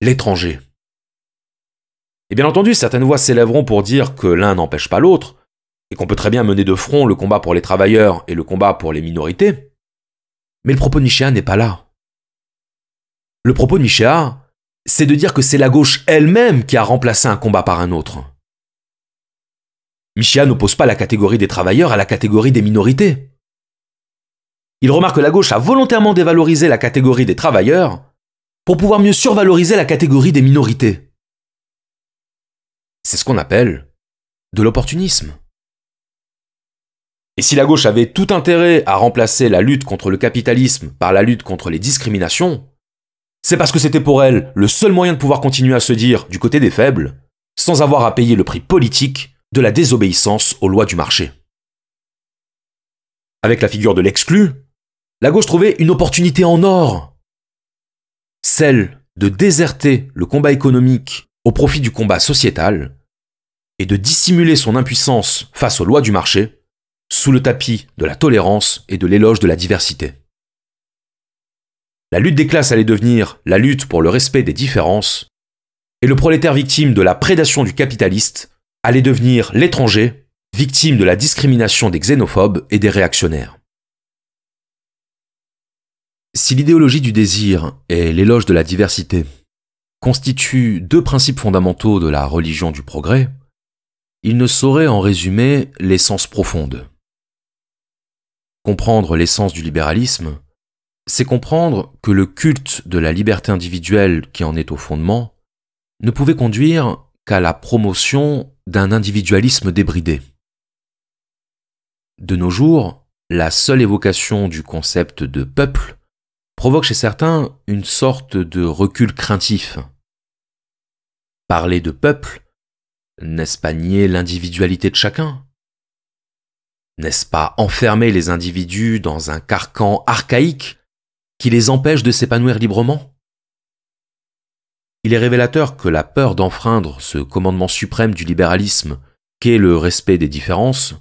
l'étranger. Et bien entendu, certaines voix s'élèveront pour dire que l'un n'empêche pas l'autre, et qu'on peut très bien mener de front le combat pour les travailleurs et le combat pour les minorités. Mais le propos de Michéa n'est pas là. Le propos de Michéa, c'est de dire que c'est la gauche elle-même qui a remplacé un combat par un autre. Michéa n'oppose pas la catégorie des travailleurs à la catégorie des minorités. Il remarque que la gauche a volontairement dévalorisé la catégorie des travailleurs pour pouvoir mieux survaloriser la catégorie des minorités. C'est ce qu'on appelle de l'opportunisme. Et si la gauche avait tout intérêt à remplacer la lutte contre le capitalisme par la lutte contre les discriminations, c'est parce que c'était pour elle le seul moyen de pouvoir continuer à se dire du côté des faibles, sans avoir à payer le prix politique de la désobéissance aux lois du marché. Avec la figure de l'exclu, la gauche trouvait une opportunité en or, celle de déserter le combat économique au profit du combat sociétal et de dissimuler son impuissance face aux lois du marché sous le tapis de la tolérance et de l'éloge de la diversité. La lutte des classes allait devenir la lutte pour le respect des différences, et le prolétaire victime de la prédation du capitaliste allait devenir l'étranger, victime de la discrimination des xénophobes et des réactionnaires. Si l'idéologie du désir et l'éloge de la diversité constituent deux principes fondamentaux de la religion du progrès, il ne saurait en résumer l'essence profonde. Comprendre l'essence du libéralisme, c'est comprendre que le culte de la liberté individuelle qui en est au fondement ne pouvait conduire qu'à la promotion d'un individualisme débridé. De nos jours, la seule évocation du concept de peuple provoque chez certains une sorte de recul craintif. Parler de peuple, n'est-ce pas nier l'individualité de chacun ? N'est-ce pas enfermer les individus dans un carcan archaïque qui les empêche de s'épanouir librement ? Il est révélateur que la peur d'enfreindre ce commandement suprême du libéralisme qu'est le respect des différences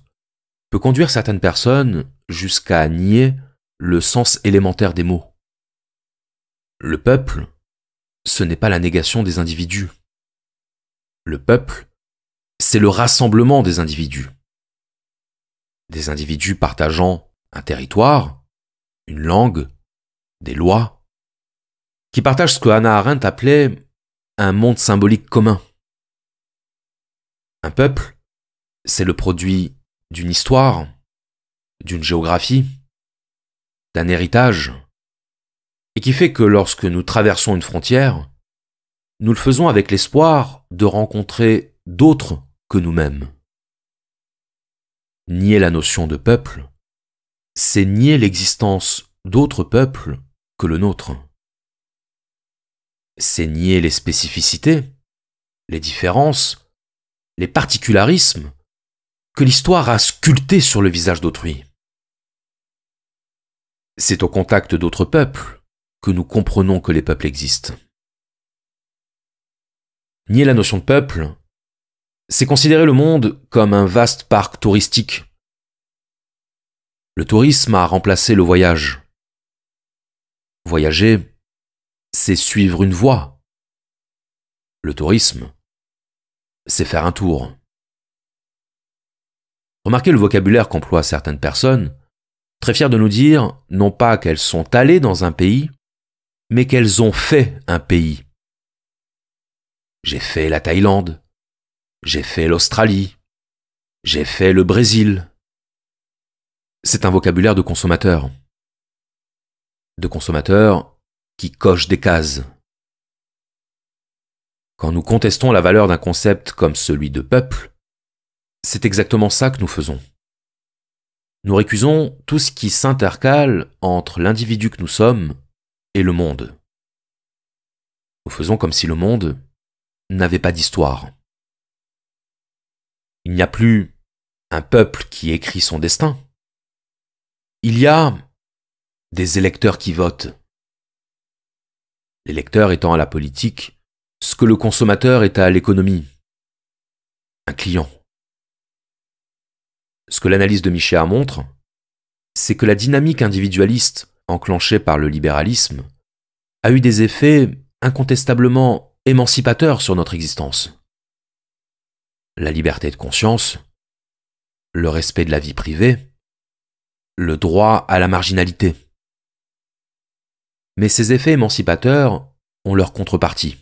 peut conduire certaines personnes jusqu'à nier le sens élémentaire des mots. Le peuple, ce n'est pas la négation des individus. Le peuple, c'est le rassemblement des individus. Des individus partageant un territoire, une langue, des lois, qui partagent ce que Hannah Arendt appelait un monde symbolique commun. Un peuple, c'est le produit d'une histoire, d'une géographie, d'un héritage, et qui fait que lorsque nous traversons une frontière, nous le faisons avec l'espoir de rencontrer d'autres que nous-mêmes. Nier la notion de peuple, c'est nier l'existence d'autres peuples que le nôtre. C'est nier les spécificités, les différences, les particularismes que l'histoire a sculptés sur le visage d'autrui. C'est au contact d'autres peuples que nous comprenons que les peuples existent. Nier la notion de peuple, c'est considérer le monde comme un vaste parc touristique. Le tourisme a remplacé le voyage. Voyager, c'est suivre une voie. Le tourisme, c'est faire un tour. Remarquez le vocabulaire qu'emploient certaines personnes, très fières de nous dire non pas qu'elles sont allées dans un pays, mais qu'elles ont fait un pays. J'ai fait la Thaïlande, j'ai fait l'Australie, j'ai fait le Brésil. C'est un vocabulaire de consommateurs. De consommateurs qui cochent des cases. Quand nous contestons la valeur d'un concept comme celui de peuple, c'est exactement ça que nous faisons. Nous récusons tout ce qui s'intercale entre l'individu que nous sommes et le monde. Nous faisons comme si le monde n'avait pas d'histoire. Il n'y a plus un peuple qui écrit son destin. Il y a des électeurs qui votent. L'électeur étant à la politique ce que le consommateur est à l'économie. un client. Ce que l'analyse de Michéa montre, c'est que la dynamique individualiste enclenchée par le libéralisme a eu des effets incontestablement émancipateurs sur notre existence. La liberté de conscience, le respect de la vie privée, le droit à la marginalité. Mais ces effets émancipateurs ont leur contrepartie.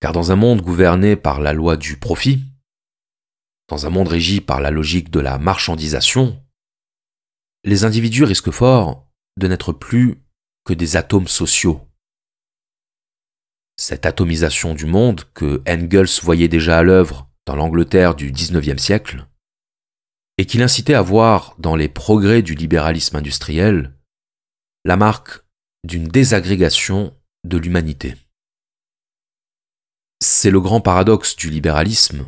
Car dans un monde gouverné par la loi du profit, dans un monde régi par la logique de la marchandisation, les individus risquent fort de n'être plus que des atomes sociaux. Cette atomisation du monde que Engels voyait déjà à l'œuvre dans l'Angleterre du XIXe siècle, et qui l'incitait à voir dans les progrès du libéralisme industriel la marque d'une désagrégation de l'humanité. C'est le grand paradoxe du libéralisme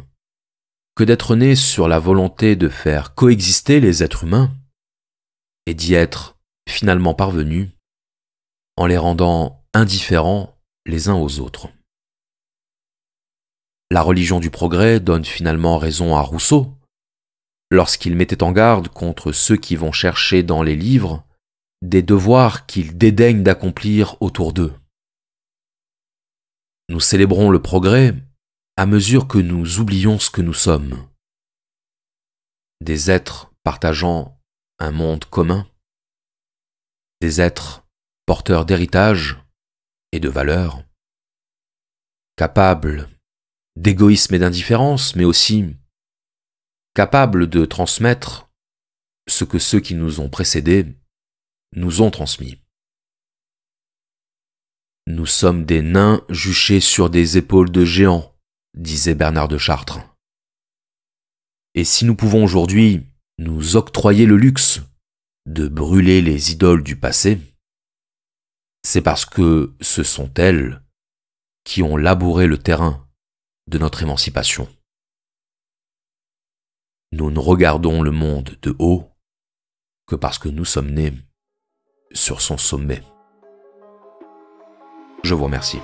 que d'être né sur la volonté de faire coexister les êtres humains et d'y être finalement parvenu en les rendant indifférents les uns aux autres. La religion du progrès donne finalement raison à Rousseau lorsqu'il mettait en garde contre ceux qui vont chercher dans les livres des devoirs qu'ils dédaignent d'accomplir autour d'eux. Nous célébrons le progrès à mesure que nous oublions ce que nous sommes. Des êtres partageant un monde commun, des êtres porteurs d'héritage et de valeurs, capables d'égoïsme et d'indifférence, mais aussi capables de transmettre ce que ceux qui nous ont précédés nous ont transmis. Nous sommes des nains juchés sur des épaules de géants, disait Bernard de Chartres. Et si nous pouvons aujourd'hui nous octroyer le luxe de brûler les idoles du passé, c'est parce que ce sont elles qui ont labouré le terrain de notre émancipation. Nous ne regardons le monde de haut que parce que nous sommes nés sur son sommet. Je vous remercie.